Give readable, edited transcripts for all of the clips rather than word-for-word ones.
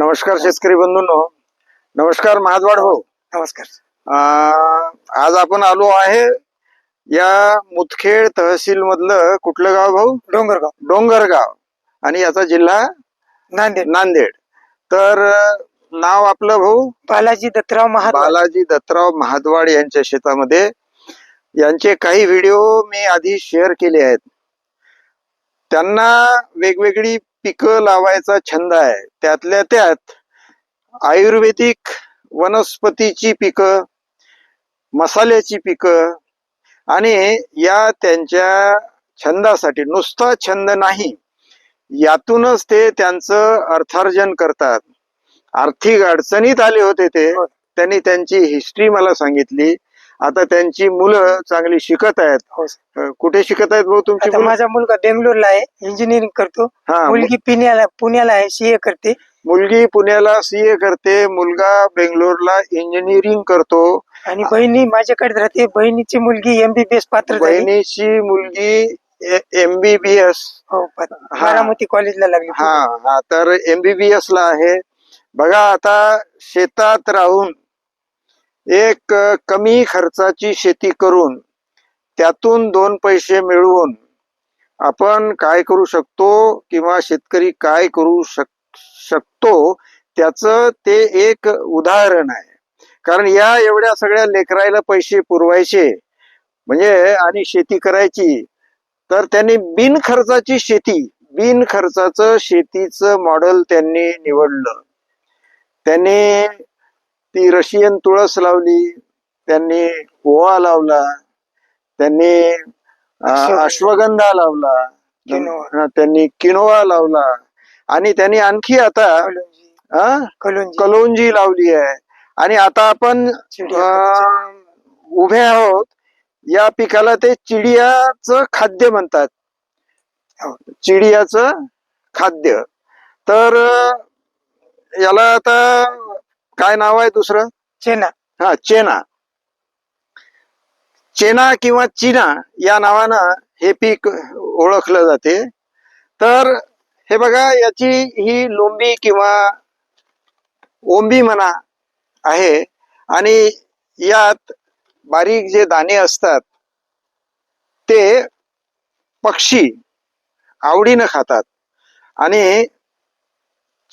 नमस्कार शेतकरी बंधूंनो, नमस्कार महाद्वाड भाऊ. नमस्कार. आज आपण आलो आहे या मुदखेड तहसील मधलं कुठलं गाव भाऊ? डोंगरगाव. डोंगरगाव. आणि याचा जिल्हा नांदेड. नांदेड. तर नाव आपलं भाऊ बालाजी दत्तराव महाद्वाड. बालाजी दत्तराव महाद्वाड यांच्या शेतामध्ये यांचे काही व्हिडिओ मी आधी शेअर केले आहेत. त्यांना वेगवेगळी पिकं लावायचा छंद आहे. त्यातल्या त्यात आयुर्वेदिक वनस्पतीची पिकं, मसाल्याची पिकं, आणि या त्यांच्या छंदासाठी, नुसता छंद नाही, यातूनच ते त्यांचं अर्थार्जन करतात. आर्थिक अडचणीत आले होते ते, त्यांनी त्यांची हिस्ट्री मला सांगितली. आता त्यांची मुलं चांगली शिकत आहेत. कुठे शिकत आहेत भाऊ तुमची मुलं? माझा मुलगा बेंगलोरला आहे, इंजिनिअरिंग करतो. हा, मुलगी पुण्याला आहे, सीए करते. मुलगी पुण्याला सीए करते, मुलगा बेंगलोरला इंजिनिअरिंग करतो. आणि बहिणी माझ्याकडे राहते. बहिणीची मुलगी एमबीबीएस पात्र झाली. बहिणीची मुलगी एमबीबीएस बारामती कॉलेजला लागली. हा, तर एमबीबीएस ला आहे. बघा, आता शेतात राहून एक कमी खर्चाची शेती करून त्यातून 2 पैसे मिळवून आपण काय करू शकतो किंवा शेतकरी काय करू शकतो त्याचं ते एक उदाहरण आहे. कारण या एवढ्या सगळ्या लेकरायला पैसे पुरवायचे म्हणजे आणि शेती करायची, तर त्यांनी बिनखर्चाची शेती, बिनखर्चाचं शेतीचं मॉडेल त्यांनी निवडलं. त्यांनी ती रशियन तुळस लावली, त्यांनी ओवा लावला, त्यांनी अश्वगंधा लावला, त्यांनी किनोवा लावला, आणि त्यांनी आणखी आता कलोंजी लावली आहे. आणि आता आपण उभे आहोत या पिकाला ते चिडियाचं खाद्य म्हणतात. चिडियाचं खाद्य. तर याला आता काय नाव आहे दुसरं? चेना. हा, चेना किंवा चीना या नावानं हे पीक ओळखलं जाते. तर हे बघा, याची ही लोंबी किंवा ओंबी म्हणा आहे, आणि यात बारीक जे दाणे असतात ते पक्षी आवडीनं खातात. आणि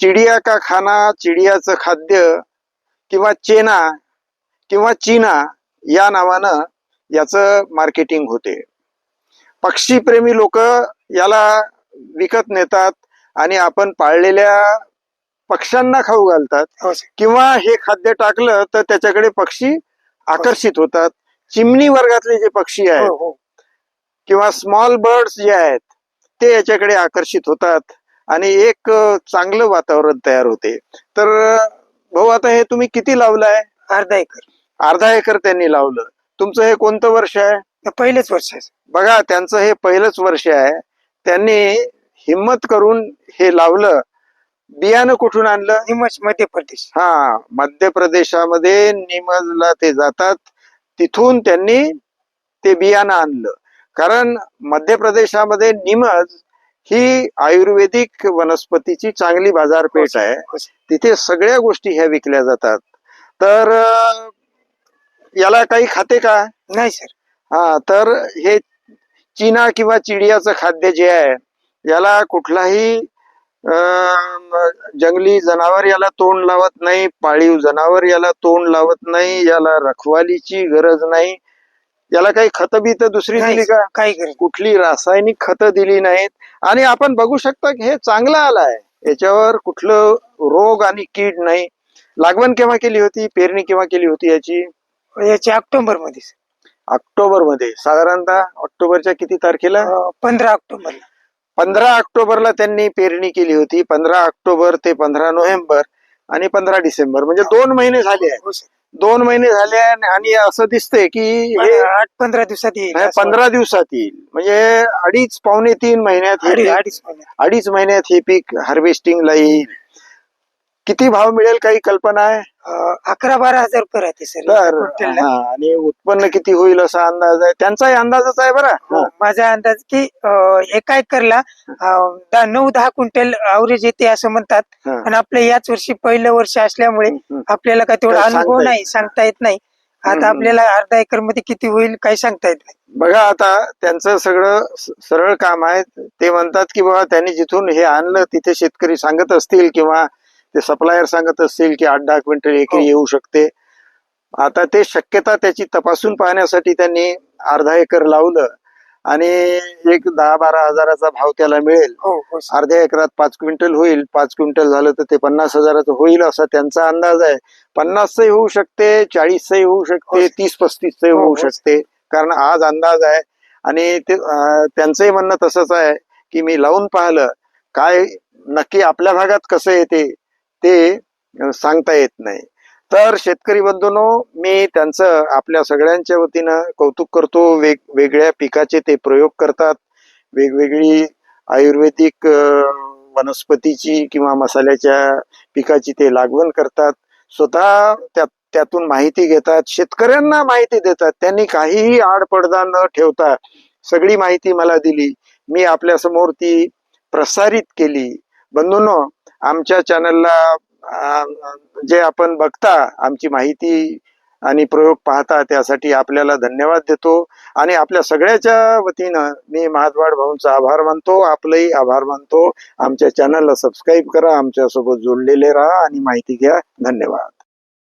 चिडिया का खाना, चिडियाचं खाद्य किंवा चेना किंवा चीना या नावानं याचं मार्केटिंग होते. पक्षीप्रेमी लोक याला विकत नेतात आणि आपण पाळलेल्या पक्ष्यांना खाऊ घालतात. किंवा हे खाद्य टाकलं तर त्याच्याकडे पक्षी आकर्षित होतात. चिमणी वर्गातले जे पक्षी आहेत किंवा स्मॉल बर्ड्स जे आहेत ते याच्याकडे आकर्षित होतात आणि एक चांगलं वातावरण तयार होते. तर भाऊ, आता हे तुम्ही किती लावलंय? अर्धा एकर. अर्धा एकर त्यांनी लावलं. तुमचं हे कोणतं वर्ष आहे? पहिलेच वर्ष आहे. बघा, त्यांचं हे पहिलंच वर्ष आहे. त्यांनी हिम्मत करून हे लावलं. बियाणं कुठून आणलं? निमच, मध्य प्रदेश. हा, मध्य प्रदेशामध्ये निमजला ते जातात, तिथून त्यांनी ते बियाणं आणलं. कारण मध्य प्रदेशामध्ये निमज ही आयुर्वेदिक वनस्पतीची चांगली बाजारपेठ आहे. तिथे सगळ्या गोष्टी ह्या विकल्या जातात. तर याला काही खाते का? नाही सर. हा, तर हे चीना किंवा चिडियाचं खाद्य जे आहे, याला कुठलाही जंगली जनावर याला तोंड लावत नाही, पाळीव जनावर याला तोंड लावत नाही, याला रखवालीची गरज नाही. याला काही खतं बीत दुसरी दिली का? काही कुठली रासायनिक खतं दिली नाहीत. आणि आपण बघू शकता की हे चांगलं आलंय. याच्यावर कुठलं रोग आणि कीड नाही. लागवण केव्हा केली होती? पेरणी केव्हा केली होती याची? ऑक्टोबर मध्ये. ऑक्टोबर मध्ये, साधारणतः ऑक्टोबरच्या किती तारखेला? 15 ऑक्टोबरला. 15 ऑक्टोबरला त्यांनी पेरणी केली होती. 15 ऑक्टोबर ते 15 नोव्हेंबर आणि 15 डिसेंबर, म्हणजे 2 महिने झाले आहेत. 2 महिने झाले आणि असं दिसतंय की हे 8-15 दिवसात येईल. 15 दिवसात येईल. म्हणजे 2.5-3 महिन्यात, 2.5 महिन्यात हे पीक हार्वेस्टिंगला येईल. किती भाव मिळेल काही कल्पना आहे? 11-12 हजार रुपये राहते सर तर क्विंटलला. हा, आणि उत्पन्न किती होईल असा अंदाज आहे? त्यांचाही अंदाजच आहे बरं. हो, माझा अंदाज की एका एकरला 9-10 क्विंटल अवरेज येते असं म्हणतात. हा. आणि आपलं याच वर्षी पहिलं वर्ष असल्यामुळे हम्म. आपल्याला काय तेवढा काही अनुभव सांगता नाही, सांगता येत नाही. हम्म. आता आपल्याला अर्धा एकर मध्ये किती होईल काही सांगता येत नाही. बघा आता त्यांचं सगळं सरळ काम आहे. ते म्हणतात की बाबा त्यांनी जिथून हे आणलं तिथे शेतकरी सांगत असतील किंवा ते सप्लायर सांगत असतील की 8-10 क्विंटल एकरी हो. येऊ शकते. आता ते शक्यता त्याची तपासून पाहण्यासाठी त्यांनी अर्धा एकर लावलं आणि एक 10-12 हजाराचा भाव त्याला मिळेल. हो हो सर. अर्ध्या एकरात 5 क्विंटल होईल. 5 क्विंटल झालं तर ते 50 हजाराचं होईल असा त्यांचा अंदाज आहे. 50च होऊ शकते, 40च होऊ शकते, 30-35च हो, होऊ हो. शकते. कारण आज अंदाज आहे आणि ते त्यांचंही म्हणणं तसंच आहे की मी लावून पाहिलं, काय नक्की आपल्या भागात कसं येते ते सांगता येत नाही. तर शेतकरी बंधूंनो, मी त्यांचं आपल्या सगळ्यांच्या वतीनं कौतुक करतो. वेगवेगळ्या पिकाचे ते प्रयोग करतात. वेगवेगळी आयुर्वेदिक वनस्पतीची किंवा मसाल्याच्या पिकाची ते लागवड करतात. स्वतः त्यातून माहिती घेतात, शेतकऱ्यांना माहिती देतात. त्यांनी काहीही आडपडदा न ठेवता सगळी माहिती मला दिली. मी आपल्या समोर ती प्रसारित केली. बंधूंनो, आमच्या चॅनलला जे आपण बघता, आमची माहिती आणि प्रयोग पाहता, त्यासाठी आपल्याला धन्यवाद देतो. आणि आपल्या सगळ्याच्या वतीनं मी महाद्वार भाऊंचा आभार मानतो. आपलंही आभार मानतो. आमच्या चॅनलला सबस्क्राईब करा, आमच्यासोबत जोडलेले राहा आणि माहिती घ्या. धन्यवाद.